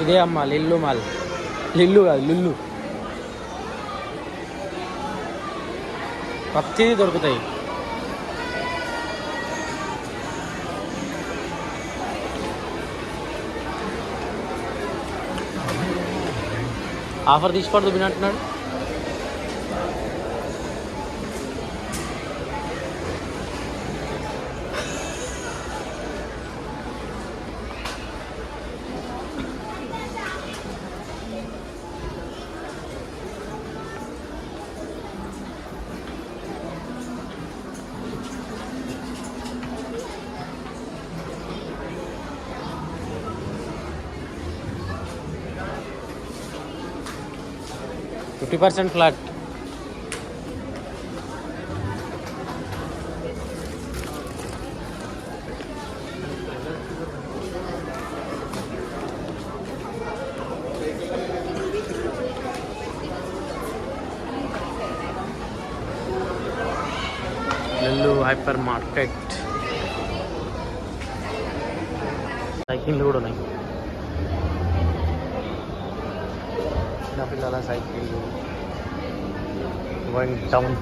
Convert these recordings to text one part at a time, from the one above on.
ఇదే అమ్మ లిల్లు మాల్. లిల్లు కాదు లుల్లు. ప్రతిదీ దొరుకుతాయి. ఆఫర్ తీసుకోవడం దుబ్బినట్టున్నాడు. %50 ఫ్లాట్. Nellore hyper market. సైకిళ్ళు కూడా ఉన్నాయి. చిన్నపిల్లల సైకిళ్ళు. One town.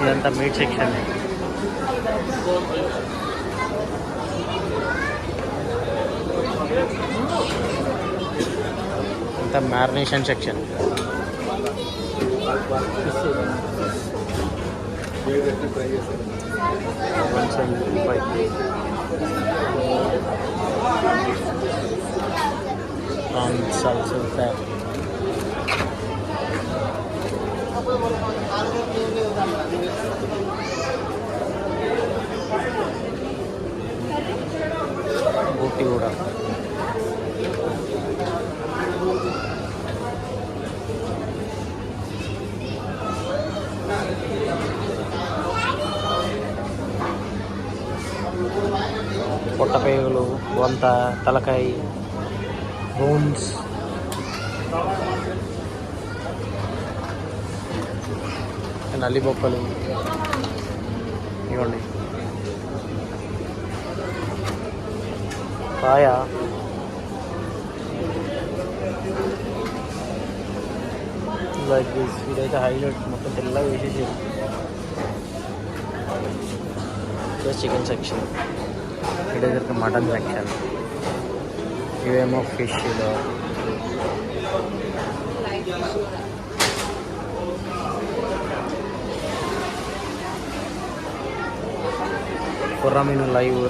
ఇదంతా మీట్ సెక్షన్. అంతా మ్యారినేషన్ సెక్షన్. బూటీ కూడా. పొట్టపేగులు, వంత, తలకాయ, బోన్స్. నల్లిబొక్కలు ఇవ్వండి. పాయ, లైక్ దిస్. ఇదైతే హైలైట్, మొత్తం తెల్లగా వేసేసి. Chicken section. ఇదైతే మటన్ సెక్షన్. ఇవేమో ఫిష్లో. కొర్రమీను లైవ్.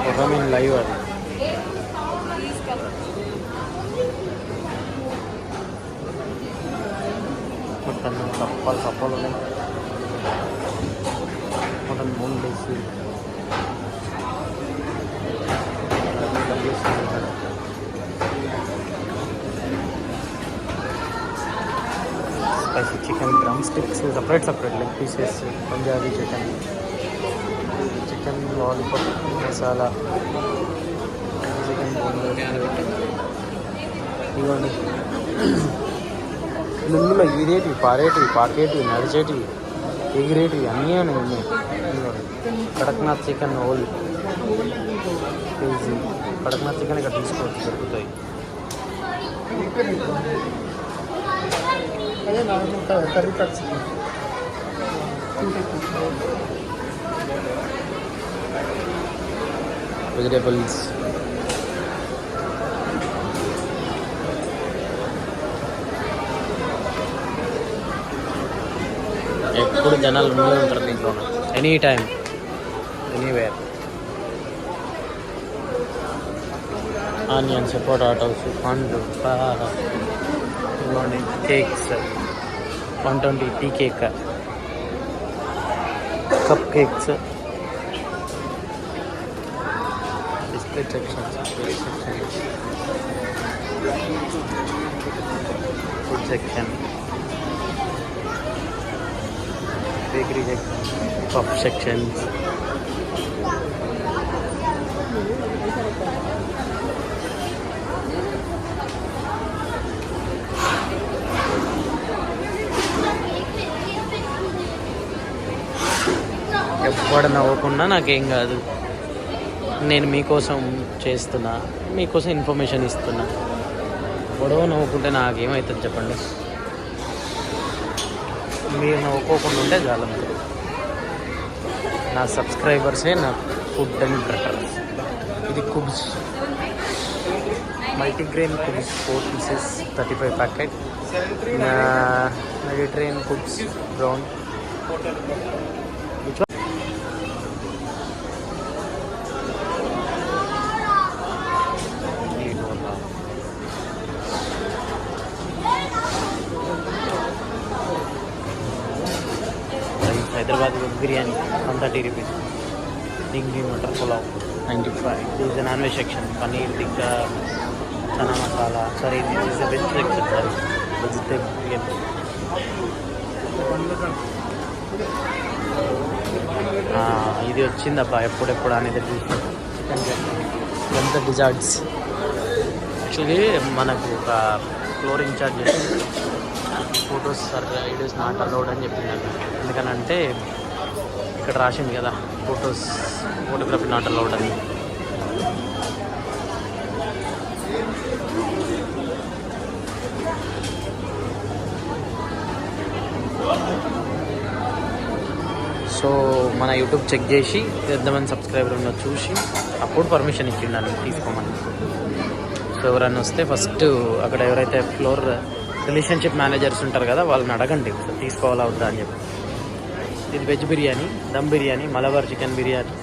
కొర్రమీను లైవ్ అది. మొత్తం కప్పలు ఉన్నాయి. మొత్తం మూడు వేసి spicy chicken, drumsticks, separate leg pieces, Punjabi chicken lollipop, masala, chicken ఇవ్వండి. లుల్లులో ఈరేటివి, పారేటివి, పాకేటివి, నడిచేటివి, ఎగిరేటివి అన్నీ ఉన్నాయి. Kadaknath chicken whole KG. Kadaknath chicken ఇక్కడ తీసుకోవచ్చు, దొరుకుతాయి. Curry cut chicken. వెజిటేబుల్స్. ఎప్పుడు జనాలు ఉండే ఉంటారు దీంట్లో, any time, anywhere. Onions, potatoes, పండ్లు, ఇవ్వండి cakes 120 tea cake, cup cakes, biscuit sections, food section, bakery section, puff sections, ఎవ్వడ నవ్వకుండా నాకేం కాదు. నేను మీకోసం చేస్తున్నా, మీకోసం ఇన్ఫర్మేషన్ ఇస్తున్నా. గొడవ నవ్వుకుంటే నాకేమవుతుంది చెప్పండి? మీరు నవ్వుకోకుండా ఉంటే చాలు. నా సబ్స్క్రైబర్సే నా ఫుడ్ అండ్ బ్రటర్స్. ఇది కుబ్స్ మల్టీగ్రెయిన్ కుబ్స్ 4 pieces 35 ప్యాకెట్. మెడిటరేనియన్ కుబ్స్ బ్రౌన్. హైదరాబాద్ బిర్యానీ 130 రూపీస్. డింగి matar pulao 95. This is non veg section. Paneer tikka, chana masala. Sorry, this is veg section. Sorry, vegetable biryani. ఇది వచ్చిందబ్బా ఎప్పుడెప్పుడు అనేది చూసినట్టు. చికెన్ చట్నీ, ఎంత డిజర్ట్స్. యాక్చువల్లీ మనకు ఒక floor in-charge photos sir it is not allowed అని చెప్పింది. ఎందుకనంటే ఇక్కడ రాసింది కదా, ఫోటోగ్రఫీ నాట్ అలౌడ్ అని. సో మన యూట్యూబ్ చెక్ చేసి ఎంతమంది సబ్స్క్రైబర్ ఉన్నో చూసి అప్పుడు పర్మిషన్ ఇచ్చిండు నన్ను తీసుకోమని. సో ఎవరైనా వస్తే ఫస్ట్ అక్కడ ఎవరైతే ఫ్లోర్ రిలేషన్షిప్ మేనేజర్స్ ఉంటారు కదా, వాళ్ళని అడగండి తీసుకోవాలా వద్దా అని చెప్పి. ఇది veg biryani, dum biryani, Malabar chicken biryani,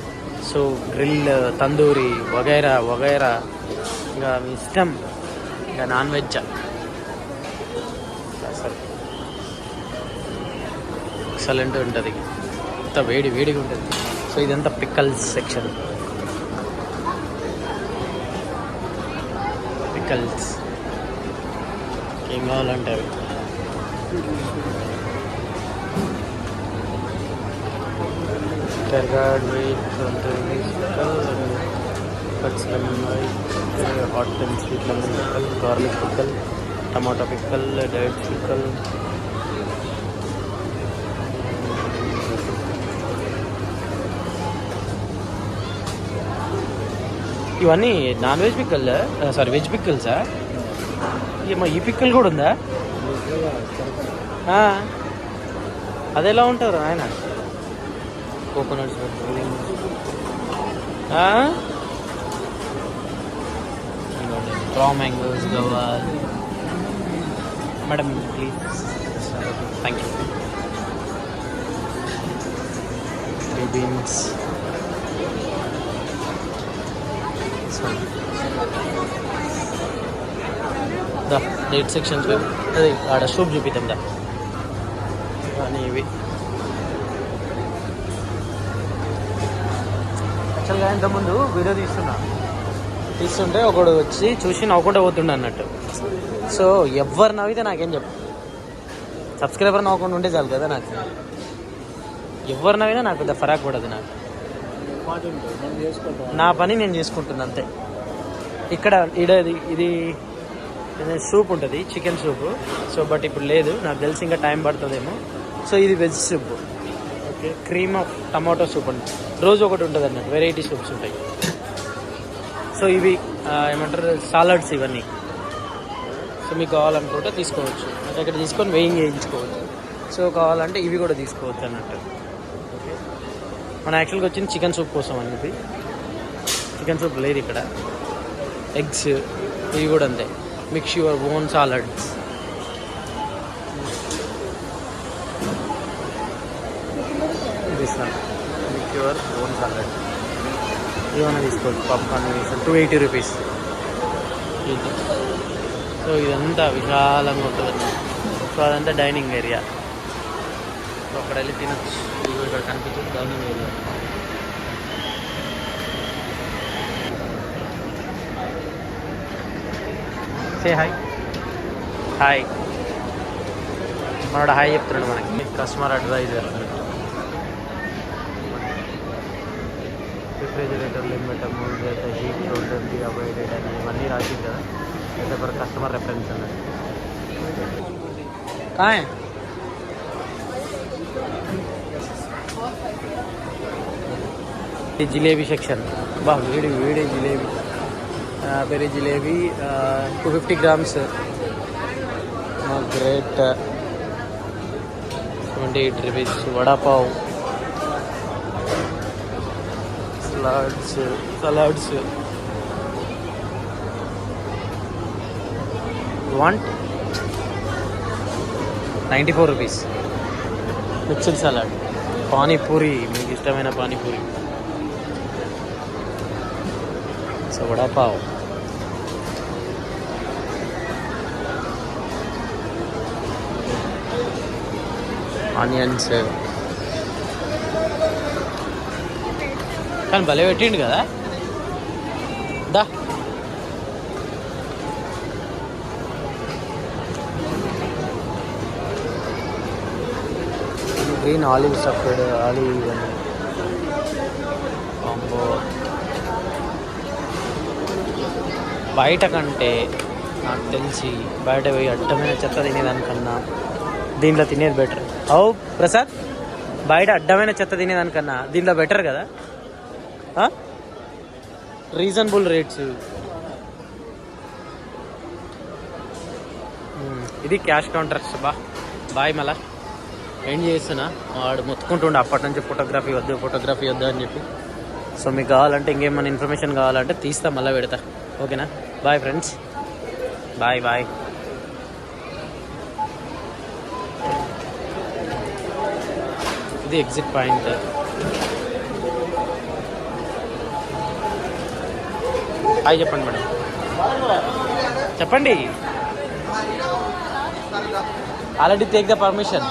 so grill, tandoori వగైరా వగైరా. ఇంకా మీ ఇష్టం. ఇంకా నాన్ వెజ్ అసలు ఎక్సలెంట్ ఉంటుంది. అంత వేడిగా ఉంటుంది. సో ఇదంతా పిక్కల్స్ సెక్షన్. పిక్కల్స్ ఏం కావాలంటే అవి. టర్గార్డ్ weight cuts lemon hot and sweet lemon pickle, garlic pickle, tomato pickle, diet pickle. ఇవన్నీ non veg pickle, sorry veg పిక్కల్సా? ఈ పిక్కల్ కూడా ఉందా? అది ఎలా ఉంటారు ఆయన? Coconuts, raw mangoes, guava. Madam please. Thank you. Beans, the date sections. అదే ఆడ సూప్ చూపిద్దాం దా. కానీ ఇవి యాక్చువల్గా ఇంతకుముందు వీడియో తీస్తుంటే ఒకడు వచ్చి చూసి నవ్వుకుంటూ పోతుండే అన్నట్టు. సో ఎవరు నవ్వితే నాకేం చెప్పు, సబ్స్క్రైబర్ నవ్వకుండా ఉంటే చాలు కదా నాకు. ఎవరు నవ్వినా నాకు పెద్ద ఫరాక్ పడదు. నాకు నా పని నేను చేసుకుంటున్నా అంతే. ఇక్కడ ఇది సూప్ ఉంటుంది, చికెన్ సూప్. సో బట్ ఇప్పుడు లేదు, నాకు తెలిసి ఇంకా టైం పడుతుందేమో. సో ఇది veg soup. Okay, cream of tomato soup అండి. రోజు ఒకటి ఉంటుంది అన్నట్టు, వెరైటీ సూప్స్ ఉంటాయి. సో ఇవి ఏమంటారు, సాలడ్స్ ఇవన్నీ. సో మీకు కావాలనుకుంటే తీసుకోవచ్చు, అంటే ఇక్కడ తీసుకొని వెయింగ్ చేయించుకోవచ్చు. సో కావాలంటే ఇవి కూడా తీసుకోవచ్చు అన్నట్టు. ఓకే, మన యాక్చువల్గా వచ్చింది చికెన్ సూప్ కోసం అని చెప్పి. చికెన్ సూప్ లేదు ఇక్కడ. ఎగ్స్ ఇవి కూడా అంతే. Mix your own salads. Mix your own salad. ఏమైనా తీసుకోవచ్చు. Popcorn 280 rupees. ఇది. సో ఇదంతా విశాలంగా ఉంటుంది. సో అదంతా డైనింగ్ ఏరియా. సో అక్కడ వెళ్ళి తినచ్చు. ఇదిగో ఇక్కడ కనిపించేది dining area. Say hi. Hi. మనోడు హాయ్ చెప్తున్నాడు మనకి. Customer advisor. Refrigerator limit amount అయితే హీట్ ఉంటుంది అవాయిడెడ్ అని ఇవన్నీ రాసింది కదా. అయితే ఫర్ కస్టమర్ రెఫరెన్స్ అన్నది. కాయ్ జిలేబీ సెక్షన్. బా వేడి వేడి jalebi. Peri jalebi 250 grams. Great. 28 rupees. Vada pav, salads. Want 94 rupees. Mixed salad. Panipuri, మీకు ఇష్టమైన పానీపూరి. సో వడాపావ్. ఆనియన్స్. కానీ భలే పెట్టిండు కదా. దా గ్రీన్ ఆలివ్ స్టఫ్డ్ ఆలివ్ ఇవన్నీ కాంబో. బయట కంటే నాకు తెలిసి బయట పోయి అడ్డమైన చెత్త తినేదానికన్నా దీంట్లో తినేది బెటర్. ఓ ప్రసాద్, బయట అడ్డమైన చెత్త తినేదానికన్నా దీంట్లో బెటర్ కదా. Reasonable rates. ఇది క్యాష్ కౌంటర్స్. బాయ్. మళ్ళా ఎండ్ చేస్తున్నా. వాడు మొత్తుకుంటుండే అప్పటి నుంచి ఫోటోగ్రఫీ వద్దు అని చెప్పి. సో మీకు కావాలంటే ఇంకేమైనా ఇన్ఫర్మేషన్ కావాలంటే తీస్తా, మళ్ళీ పెడతా. ఓకేనా. Bye friends. బాయ్. ఇది ఎగ్జిట్ పాయింట్. హాయ్ చెప్పండి మేడం. చెప్పండి. Already take the permission.